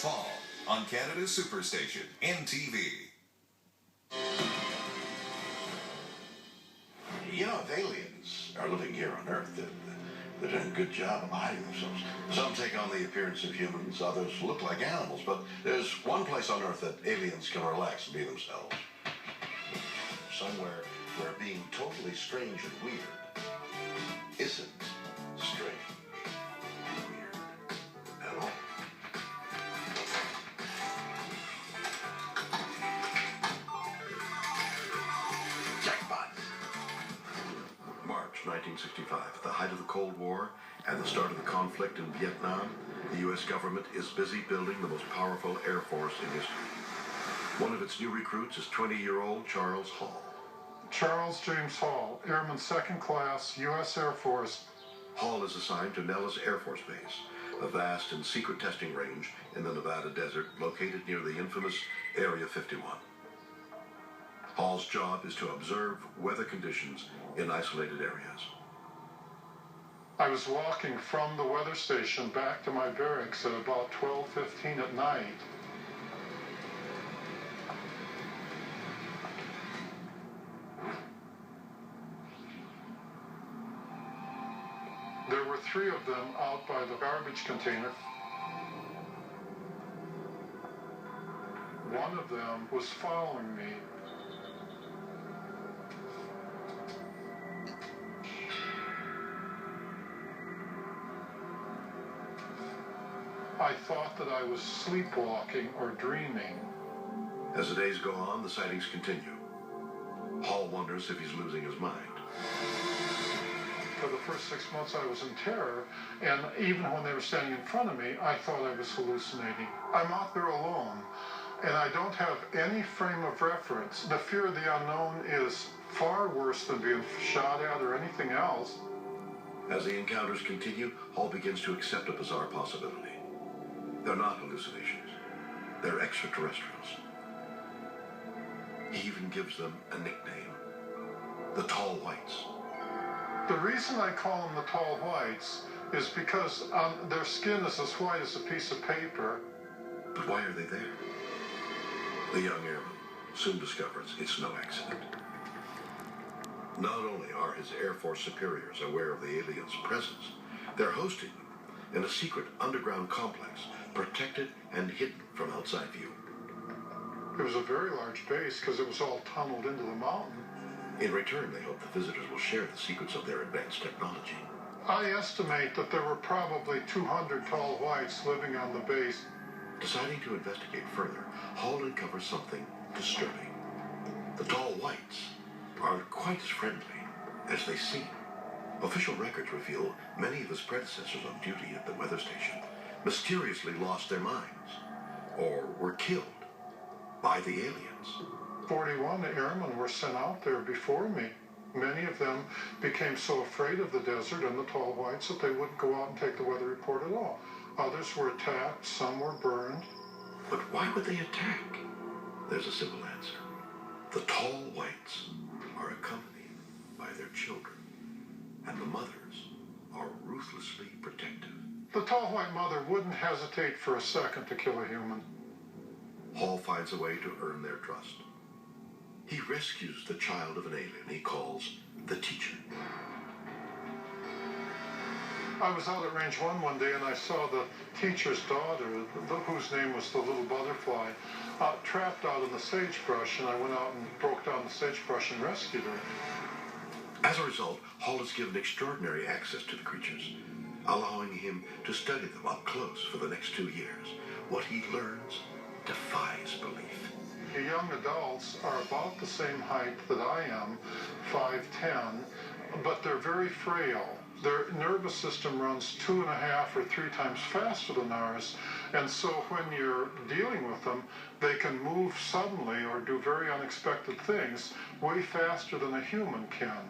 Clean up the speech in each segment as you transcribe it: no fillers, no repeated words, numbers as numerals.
fall on Canada's Superstation, NTV. You know, if aliens are living here on Earth, they're doing a good job of hiding themselves. Some take on the appearance of humans, others look like animals, but there's one place on Earth that aliens can relax and be themselves. Somewhere where being totally strange and weird isn't strange and weird at all. Jackpot! March 1965, at the height of the Cold War and the start of the conflict in Vietnam, the U.S. government is busy building the most powerful air force in history. One of its new recruits is 20-year-old Charles Hall. Charles James Hall, Airman Second Class, U.S. Air Force. Hall is assigned to Nellis Air Force Base, a vast and secret testing range in the Nevada desert located near the infamous Area 51. Hall's job is to observe weather conditions in isolated areas. I was walking from the weather station back to my barracks at about 12:15 at night. There were 3 of them out by the garbage container. One of them was following me. I thought that I was sleepwalking or dreaming. As the days go on, the sightings continue. Hall wonders if he's losing his mind. For the first 6 months I was in terror, and even when they were standing in front of me, I thought I was hallucinating. I'm out there alone, and I don't have any frame of reference. The fear of the unknown is far worse than being shot at or anything else. As the encounters continue, Hall begins to accept a bizarre possibility. They're not hallucinations. They're extraterrestrials. He even gives them a nickname, the Tall Whites. The reason I call them the Tall Whites is because their skin is as white as a piece of paper. But why are they there? The young airman soon discovers it's no accident. Not only are his Air Force superiors aware of the aliens' presence, they're hosting them in a secret underground complex, protected and hidden from outside view. It was a very large base because it was all tunneled into the mountain. In return, they hope the visitors will share the secrets of their advanced technology. I estimate that there were probably 200 Tall Whites living on the base. Deciding to investigate further, Hall uncovers something disturbing. The Tall Whites aren't quite as friendly as they seem. Official records reveal many of his predecessors on duty at the weather station mysteriously lost their minds or were killed by the aliens. 41 airmen were sent out there before me. Many of them became so afraid of the desert and the Tall Whites that they wouldn't go out and take the weather report at all. Others were attacked, some were burned. But why would they attack? There's a simple answer. The Tall Whites are accompanied by their children, and the mothers are ruthlessly protective. The Tall White mother wouldn't hesitate for a second to kill a human. Hall finds a way to earn their trust. He rescues the child of an alien he calls the Teacher. I was out at Range 1 one day and I saw the teacher's daughter, whose name was the Little Butterfly, trapped out in the sagebrush, and I went out and broke down the sagebrush and rescued her. As a result, Hall is given extraordinary access to the creatures, allowing him to study them up close for the next 2 years. What he learns defies belief. The young adults are about the same height that I am, 5'10", but they're very frail. Their nervous system runs 2.5 or 3 times faster than ours, and so when you're dealing with them, they can move suddenly or do very unexpected things way faster than a human can.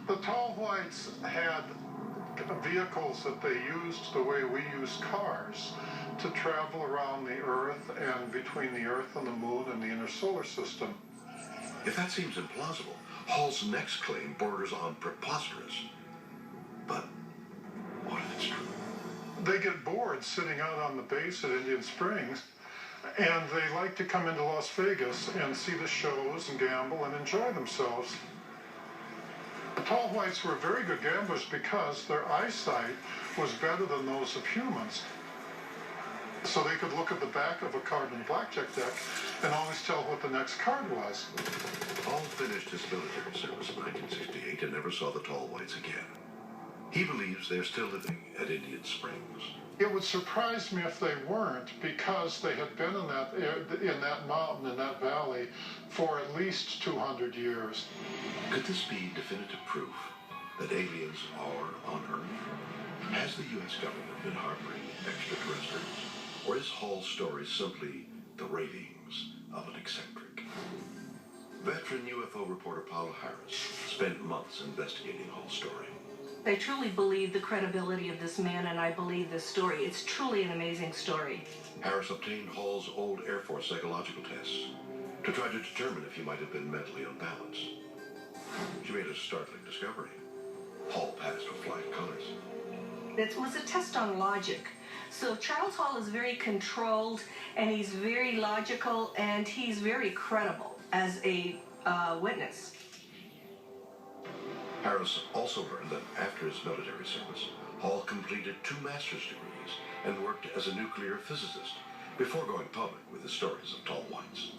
The Tall Whites had vehicles that they used the way we use cars to travel around the Earth and between the Earth and the Moon and the inner solar system. If that seems implausible, Hall's next claim borders on preposterous. But what if it's true? They get bored sitting out on the base at Indian Springs, and they like to come into Las Vegas and see the shows and gamble and enjoy themselves. The tall whites were very good gamblers because their eyesight was better than those of humans. So they could look at the back of a card in a blackjack deck and always tell what the next card was. Hall finished his military service in 1968 and never saw the tall whites again. He believes they're still living at Indian Springs. It would surprise me if they weren't, because they had been in that mountain, in that valley, for at least 200 years. Could this be definitive proof that aliens are on Earth? Has the U.S. government been harboring extraterrestrials? Or is Hall's story simply the ravings of an eccentric? Veteran UFO reporter Paula Harris spent months investigating Hall's story. I truly believe the credibility of this man, and I believe this story. It's truly an amazing story. Harris obtained Hall's old Air Force psychological tests to try to determine if he might have been mentally unbalanced. She made a startling discovery. Hall passed with flying colors. It was a test on logic. So Charles Hall is very controlled, and he's very logical, and he's very credible as a witness. Harris also learned that after his military service, Hall completed 2 master's degrees and worked as a nuclear physicist before going public with his stories of tall whites.